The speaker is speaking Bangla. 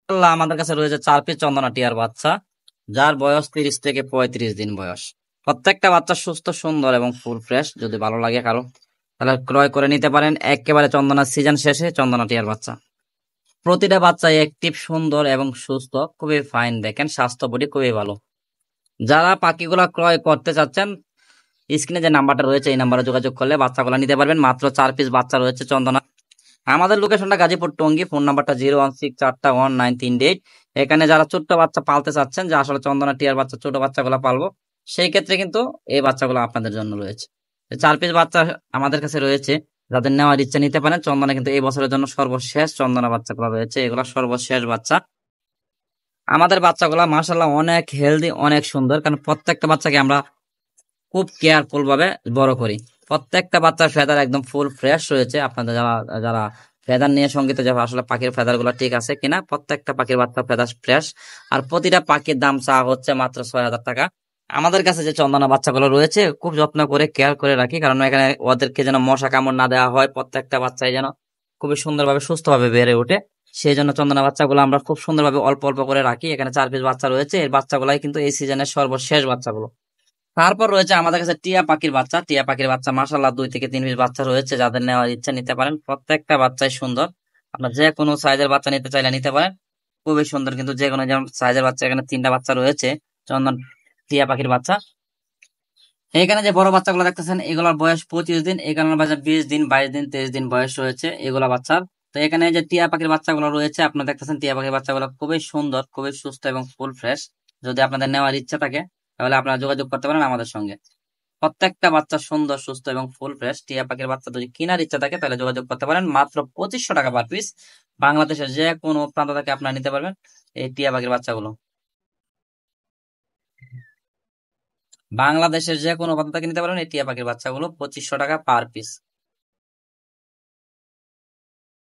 আল্লাহ, আমাদের কাছে রয়েছে 4 পিস চন্দনা টিয়ার বাচ্চা, যার বয়স 30 থেকে 35 দিন বয়স। প্রত্যেকটা বাচ্চা সুস্থ, সুন্দর এবং ফুল ফ্রেশ। যদি ভালো লাগে কারো, তাহলে ক্রয় করে নিতে পারেন। একেবারে চন্দনার সিজন শেষে চন্দনা টিয়ার বাচ্চা। প্রতিটা বাচ্চা অ্যাক্টিভ, সুন্দর এবং সুস্থ, খুবই ফাইন। দেখেন স্বাস্থ্য বডি খুবই ভালো। যারা পাখিগুলা ক্রয় করতে চাচ্ছেন, স্ক্রিনে যে নাম্বারটা রয়েছে এই নাম্বারে যোগাযোগ করলে বাচ্চাগুলো নিতে পারবেন। মাত্র 4 পিস বাচ্চা রয়েছে চন্দনা। আমাদের লোকেশনটা গাজীপুর টঙ্গী। ফোন নাম্বারটা 016419388। এখানে যারা ছোট্ট বাচ্চা পালতে চাচ্ছেন, যে আসলে চন্দনা টিয়ার বাচ্চা, ছোট বাচ্চাগুলো পালবো, সেই ক্ষেত্রে কিন্তু এই বাচ্চাগুলো আপনাদের জন্য রয়েছে। 4 পিস বাচ্চা আমাদের কাছে রয়েছে। যাদের নেওয়ার ইচ্ছা নিতে পারেন। চন্দনা কিন্তু এই বছরের জন্য সর্বশেষ চন্দনা বাচ্চাগুলো রয়েছে, এগুলো সর্বশেষ বাচ্চা। আমাদের বাচ্চাগুলা মাশাল্লাহ অনেক হেলদি, অনেক সুন্দর, কারণ প্রত্যেকটা বাচ্চাকে আমরা খুব কেয়ারফুল ভাবে বড় করি। প্রত্যেকটা বাচ্চার ফেদার একদম ফুল ফ্রেশ রয়েছে। আপনাদের যারা যারা ফেদার নিয়ে সঙ্গীত যাবে, আসলে পাখির ফেদার গুলো ঠিক আছে কিনা, প্রত্যেকটা পাখির বাচ্চা ফেদার ফ্রেশ। আর প্রতিটা পাখির দাম চা হচ্ছে মাত্র 6,000 টাকা। আমাদের কাছে যে চন্দনা বাচ্চাগুলো রয়েছে খুব যত্ন করে কেয়ার করে রাখি, কারণ এখানে ওদেরকে যেন মশা কামড় না দেওয়া হয়, প্রত্যেকটা বাচ্চাই যেন খুবই সুন্দরভাবে সুস্থভাবে বেড়ে ওঠে। সেই জন্য চন্দনা বাচ্চাগুলো আমরা খুব সুন্দরভাবে অল্প অল্প করে রাখি। এখানে 4 পিস বাচ্চা রয়েছে। এর বাচ্চাগুলাই কিন্তু এই সিজনের সর্বশেষ বাচ্চাগুলো। তারপর রয়েছে আমাদের কাছে টিয়া পাখির বাচ্চা। টিয়া পাখির বাচ্চা মাসাল্লাহ 2 থেকে 3 পিস বাচ্চা রয়েছে। যাদের নেওয়ার ইচ্ছা নিতে পারেন। প্রত্যেকটা বাচ্চাই সুন্দর। আপনার যে কোনো সাইজের বাচ্চা নিতে চাইলে নিতে পারেন। খুবই সুন্দর কিন্তু যে কোনো যেমন সাইজের বাচ্চা, এখানে 3টা বাচ্চা রয়েছে চন্দন টিয়া পাখির বাচ্চা। এখানে যে বড় বাচ্চাগুলো দেখতেছেন, এগুলোর বয়স 25 দিন, এগুলোর বাচ্চা 20 দিন, 22 দিন, 23 দিন বয়স রয়েছে এগুলা বাচ্চার। তো এখানে যে টিয়া পাখির বাচ্চাগুলো রয়েছে, আপনারা দেখতেছেন টিয়া পাখির বাচ্চাগুলো খুবই সুন্দর, খুবই সুস্থ এবং ফুল ফ্রেশ। যদি আপনাদের নেওয়ার ইচ্ছা থাকে, তাহলে আপনারা যোগাযোগ করতে পারেন আমাদের সঙ্গে। প্রত্যেকটা বাচ্চা সুন্দর, সুস্থ এবং ফুল ফ্রেশ। টিয়া পাখির বাচ্চা যদি কেনার ইচ্ছা থাকে, তাহলে যোগাযোগ করতে পারেন। মাত্র 2500 টাকা পার পিস। বাংলাদেশের যে কোনো প্রান্ত থেকে আপনারা নিতে পারবেন এই টিয়া পাখির বাচ্চাগুলো। বাংলাদেশের যে কোনো প্রান্ত থেকে নিতে পারবেন এই টিয়া পাখির বাচ্চাগুলো 2500 টাকা পার পিস।